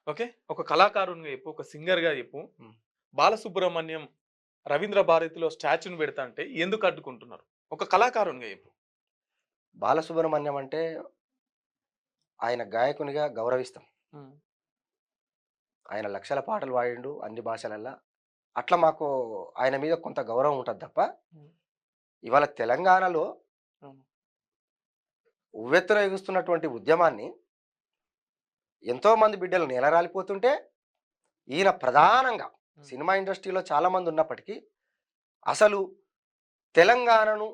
Okay. ఒక కళాకారునిగా చెప్పు, ఒక సింగర్‌గా చెప్పు. హ్మ్. 'బాలసుబ్రహ్మణ్యం' రవీంద్ర భారతిలో స్టాచ్యూని పెడతాంటే ఎందుకు అడ్డుకుంటున్నారు? ఒక కళాకారునిగా చెప్పు. బాలసుబ్రహ్మణ్యం అంటే ఆయన గాయకునిగా గౌరవిస్తాం. హ్మ్. ఆయన లక్షల పాటలు పాడిండు అన్ని భాషలల్ల. అట్లా మాకు ఆయన మీద కొంత గౌరవం ఉంటది తప్ప, హ్మ్. ఇవాళ తెలంగాణలో అవును. ఉవ్వెత్తున ఎగుస్తున్నటువంటి ఉద్యమాన్ని ఎంతోమంది బిడ్డలు నేలరాలిపోతుంటే, ఈయన ప్రధానంగా హ్మ్. సినిమా ఇండస్ట్రీలో చాలామంది ఉన్నప్పటికీ, అసలు తెలంగాణను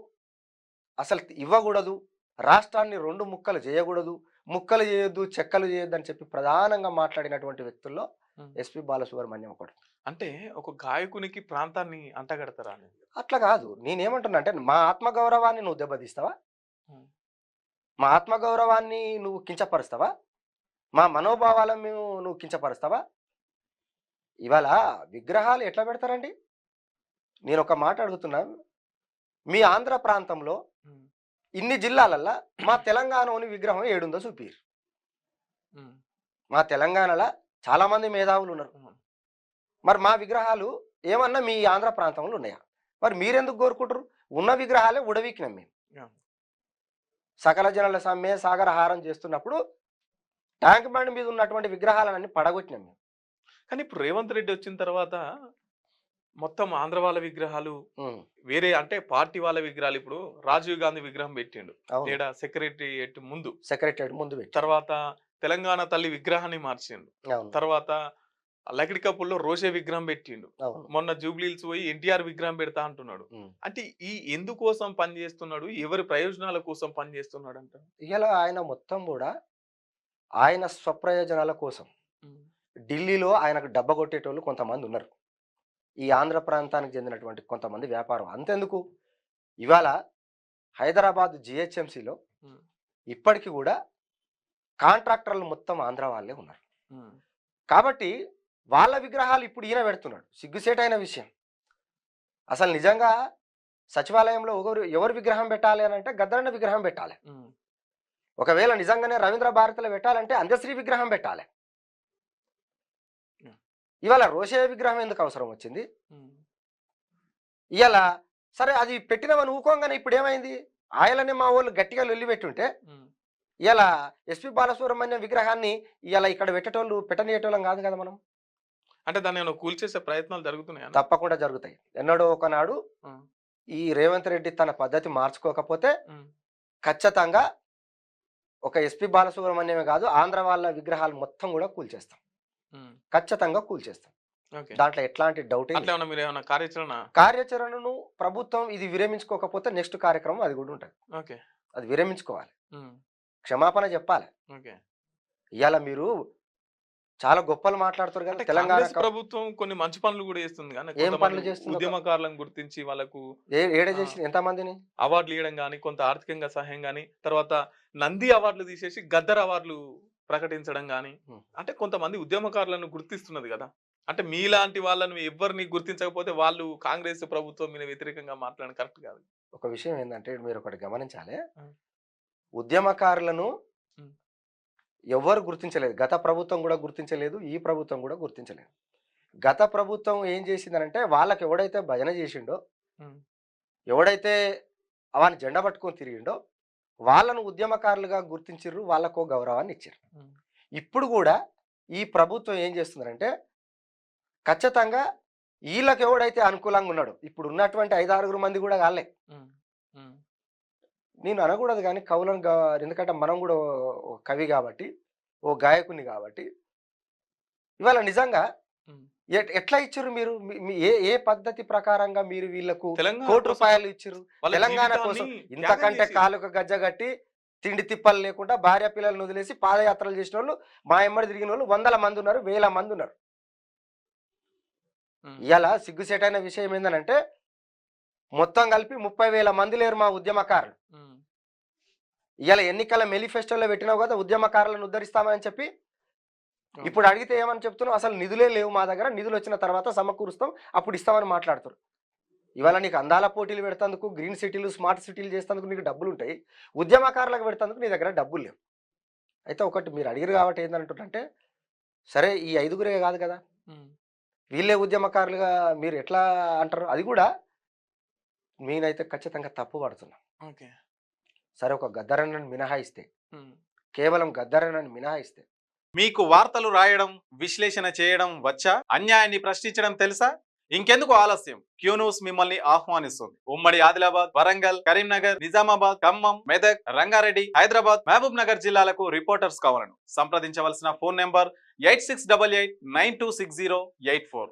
అసలు ఇవ్వగూడదు, రాష్ట్రాన్ని 2 ముక్కలు చేయగూడదు, ముక్కలు చేయొద్దు, చెక్కలు చేయొద్దని చెప్పి ప్రధానంగా మాట్లాడినటువంటి వ్యక్తుల్లో హ్మ్. ఎస్‌పి బాలసుబ్రహ్మణ్యం ఒకడు. అంటే ఒక గాయకునికి ప్రాంతాన్ని అంటగడతారా అని. అట్లా గాదు. నేనేమంటున్నా అంటే, మా ఆత్మగౌరవాన్ని నువ్వు దెబ్బతీస్తావా? హ్మ్. మా ఆత్మగౌరవాన్ని నువ్వు కించపరుస్తావా? మా మనోభావాలను నువ్వు కించపరుస్తావా? ఇవాళ విగ్రహాలు ఎట్లా పెడతారండి? నేనొక మాట అడుగుతున్నా. మీ ఆంధ్ర ప్రాంతంలో హ్మ్. ఇన్ని జిల్లాలల్లా మా తెలంగాణలోని విగ్రహం ఏడుందో చూపియరు. హ్మ్. మా తెలంగాణల చాలా మంది మేధావులున్నారు. అవును. మరి మా విగ్రహాలు ఏమన్నా మీ ఆంధ్ర ప్రాంతంలో ఉన్నాయా? మరి మీరెందుకు కోరుకుంటారు? ఉన్న విగ్రహాలే ఉడవీకినాం మేము. యాహ్! సకల జనుల సమ్మె సాగరహారం చేస్తున్నప్పుడు ట్యాంక్ బండ్ మీద ఉన్నటువంటి విగ్రహాలన్నీ పడగొట్టినాం మేము. కానీ ఇప్పుడు రేవంత్ రెడ్డి వచ్చిన తర్వాత మొత్తం ఆంధ్ర వాళ్ళ విగ్రహాలు హ్మ్. వేరే అంటే పార్టీ వాళ్ళ విగ్రహాలు ఇప్పుడు రాజీవ్ గాంధీ విగ్రహం పెట్టిండు. అవును. ఏడ సెక్రటేరియట్ ముందు. సెక్రటేరియట్ ముందు పెట్టిండు. తర్వాత తెలంగాణ తల్లి విగ్రహాన్ని మార్చిండు. అవును. తర్వాత లకిడికప్పుల్లో రోషే విగ్రహం పెట్టిండు. అవును. మొన్న జూబ్లీ హిల్స్ పోయి ఎన్టీఆర్ విగ్రహం పెడతా అంటున్నాడు. హ్మ్. అంటే ఈ ఎందుకోసం పని చేస్తున్నాడు? ఎవరి ప్రయోజనాల కోసం పని చేస్తున్నాడంట? ఇయాల ఆయన మొత్తం గూడా ఆయన స్వప్రయోజనాల కోసం హ్మ్. ఢిల్లీలో ఆయనకు డబ్బ కొట్టేటోళ్ళు కొంతమందున్నారు. ఈ ఆంధ్ర ప్రాంతానికి చెందినటువంటి కొంతమంది వ్యాపారం. అంతెందుకు ఇవాళ హైదరాబాద్ జీహెచ్ఎంసీలో హ్మ్. ఇప్పటికి గూడా కాంట్రాక్టర్లు మొత్తం ఆంధ్ర వాళ్ళే ఉన్నారు. హ్మ్. కాబట్టి వాళ్ళ విగ్రహాలు ఇప్పుడు ఈయన పెడుతున్నాడు. సిగ్గుసేటైన విషయం. అసలు నిజంగా సచివాలయంలో ఎవరు విగ్రహం పెట్టాలి అనంటే గద్దరన్న విగ్రహం పెట్టాలి. హ్మ్. ఒకవేళ నిజంగానే రవీంద్ర భారతిలో పెట్టాలంటే అందశ్రీ విగ్రహం పెట్టాలి. యాహ్! ఇవాళ రోషయ్య విగ్రహం ఎందుకు అవసరం వచ్చింది? హ్మ్. ఇయాల సరే అది పెట్టినవని ఊకోంగానే ఇప్పుడేమైంది? ఆయలనే మా వోళ్ళు గట్టిగా లొల్లి పెట్టుంటే, హ్మ్. ఇయాల ఎస్‌పి బాలసుబ్రహ్మణ్యం విగ్రహాన్ని ఇయాల ఇక్కడ పెట్టనీయేటోళ్ళం గాదు గదా మనం. అంటే దాన్నేమైనా కూల్చేసే ప్రయత్నాలు జరుగుతున్నాయా? తప్పకుండా జరుగుతాయి. ఎన్నడో ఒకనాడు ఆ! ఈ రేవంత్ రెడ్డి తన పద్ధతి మార్చుకోకపోతే హ్మ్. ఖచ్చితంగా ఒక ఎస్‌పి బాలసుబ్రహ్మణ్యమే గాదు, ఆంధ్ర వాళ్ళ విగ్రహాలు మొత్తం గూడా కూల్చేస్తాం. హ్మ్. ఖచ్చితంగా కూల్చేస్తాం. ఓకే. దాంట్లో ఎట్లాంటి డౌటే అట్లా లేదు. ఏమన్నా మీరేమన్నా కార్యాచరణ కార్యాచరణను ప్రభుత్వం ఇది విరమించుకోకపోతే నెక్స్ట్ కార్యక్రమం అది గూడా ఉంటది. ఓకే. అది విరమించుకోవాలి. హ్మ్. క్షమాపణ జెప్పాలె. ఓకే. ఇయాల మీరు చాలా గొప్పలు మాట్లాడుతారు గదా! అంటే తెలంగాణ కాంగ్రెస్ ప్రభుత్వం కొన్ని మంచి పనులు గూడా చేస్తుంది గానీ, ఏం కొంతమంది పనులు చేస్తుందో ఉద్యమకారులను గుర్తించి వాళ్ళకు ఏడ ఆహ్, జేసింది ఎంతమందిని? అవార్డులు ఇయ్యడం గానీ, కొంత ఆర్థికంగా సహాయం గానీ, తర్వాత నంది అవార్డులు తీసేసి గద్దర్ అవార్డులు ప్రకటించడం గానీ, హ్మ్. అంటే కొంతమంది ఉద్యమకారులను గుర్తిస్తున్నది గదా! అంటే మీలాంటి వాళ్ళని ఎవ్వరిని గుర్తించకపోతే వాళ్ళు కాంగ్రెస్ ప్రభుత్వం మీద వ్యతిరేకంగా మాట్లాడడం కరెక్ట్ కాదు. ఒక విషయం ఏందంటే మీరొకటి గమనించాలె. ఆ! ఉద్యమకారులను హ్మ్. ఎవ్వరు గుర్తించలేదు. గత ప్రభుత్వం గూడా గుర్తించలేదు. ఈ ప్రభుత్వం గూడా గుర్తించలేదు. గత ప్రభుత్వం ఏం జేసిందనంటే వాళ్ళకెవడైతే భజన జేషిండో, హ్మ్. ఎవడైతే వాని జెండా పట్టుకొని తిరిగిండో, వాళ్ళను ఉద్యమకారులుగా గుర్తించిర్రు. వాళ్ళకో గౌరవాన్నిచ్చిర్రు. హ్మ్. ఇప్పుడు గూడా ఈ ప్రభుత్వం ఏం జేస్తుందనంటే ఖచ్చితంగా ఈళ్ళకెవడైతే అనుకూలంగా ఉన్నాడో, ఇప్పుడున్నటువంటి 5, 6 మంది గూడా గాళ్ళే. హ్మ్. హ్మ్. నేను అనకూడదు గానీ కవులను ఎందుకంటే మనం గూడా ఓ కవి గాబట్టి, ఓ గాయకుడిని గాబట్టి, ఇవాళ నిజంగా హ్మ్. ఎట్లా ఇచ్చిర్రు మీరు? మీ మీ ఏ ఏ పద్ధతి ప్రకారంగా మీరు వీళ్ళకు తెలంగాణ కోసం ₹1,00,00,000 ఇచ్చిర్రు? వాళ్ళ తెలంగాణ జీవితాన్ని కోసం త్యాగం ఇంతకంటే జేసిర్రు. కాలుక గజ్జ గట్టి, తిండి తిప్పలు లేకుండా భార్య పిల్లల్ని వదిలేసి పాదయాత్రలు జేసినోళ్ళు, మా ఎమ్మడి తిరిగినోళ్ళు వందల మందున్నారు, వేల మందున్నారు. హ్మ్. ఇయాల సిగ్గుచేటైన విషయం ఏందనంటే, మొత్తం కలిపి 30,000 మంది లేరు మా ఉద్యమకారులు. హ్మ్. ఇయాల ఎన్నికల మేనిఫెస్టోలో పెట్టినావు గదా! ఉద్యమకారులను ఉద్ధరిస్తామని చెప్పి. అవును. ఇప్పుడు అడిగితే ఏమని చెప్తున్నావు? అసలు నిధులే లేవు మా దగ్గర. నిధులొచ్చిన తర్వాత సమకూరుస్తాం. అప్పుడు ఇస్తామని మాట్లాడుతుర్రు. ఇవాళ నీకు అందాల పోటీలు పెడతందుకు, గ్రీన్ సిటీలు, స్మార్ట్ సిటీలు చేసేందుకు నీకు డబ్బులుంటాయి. ఉద్యమకారులకు పెడతందుకు నీ దగ్గర డబ్బులు లేవు. అయితే ఒకటి మీరు అడిగిర్రు కాబట్టి ఏందంటుండంటే, సరే ఈ ఐదుగురే కాదు కదా, వీళ్ళే ఉద్యమకారులుగా మీరు ఎట్లా అంటారు? అది కూడా నేనైతే ఖచ్చితంగా తప్పు పడుతున్నా. ఓకే. సరే ఒక గద్దరన్నని మినహాయిస్తే, కేవలం గద్దరన్నని మినహాయిస్తే మీకు వార్తలు రాయడం, విశ్లేషణ చేయడం వచ్చా? అన్యాయాన్ని ప్రశ్నించడం తెలుసా? ఇంకెందుకు ఆలస్యం? క్యూ న్యూస్ మిమ్మల్ని ఆహ్వానిస్తుంది. ఉమ్మడి ఆదిలాబాద్, వరంగల్, కరీంనగర్, నిజామాబాద్, ఖమ్మం, మెదక్, రంగారెడ్డి, హైదరాబాద్, మహబూబ్ నగర్ జిల్లాలకు రిపోర్టర్స్ కావాలను సంప్రదించవలసిన ఫోన్ నెంబర్ 8688926084.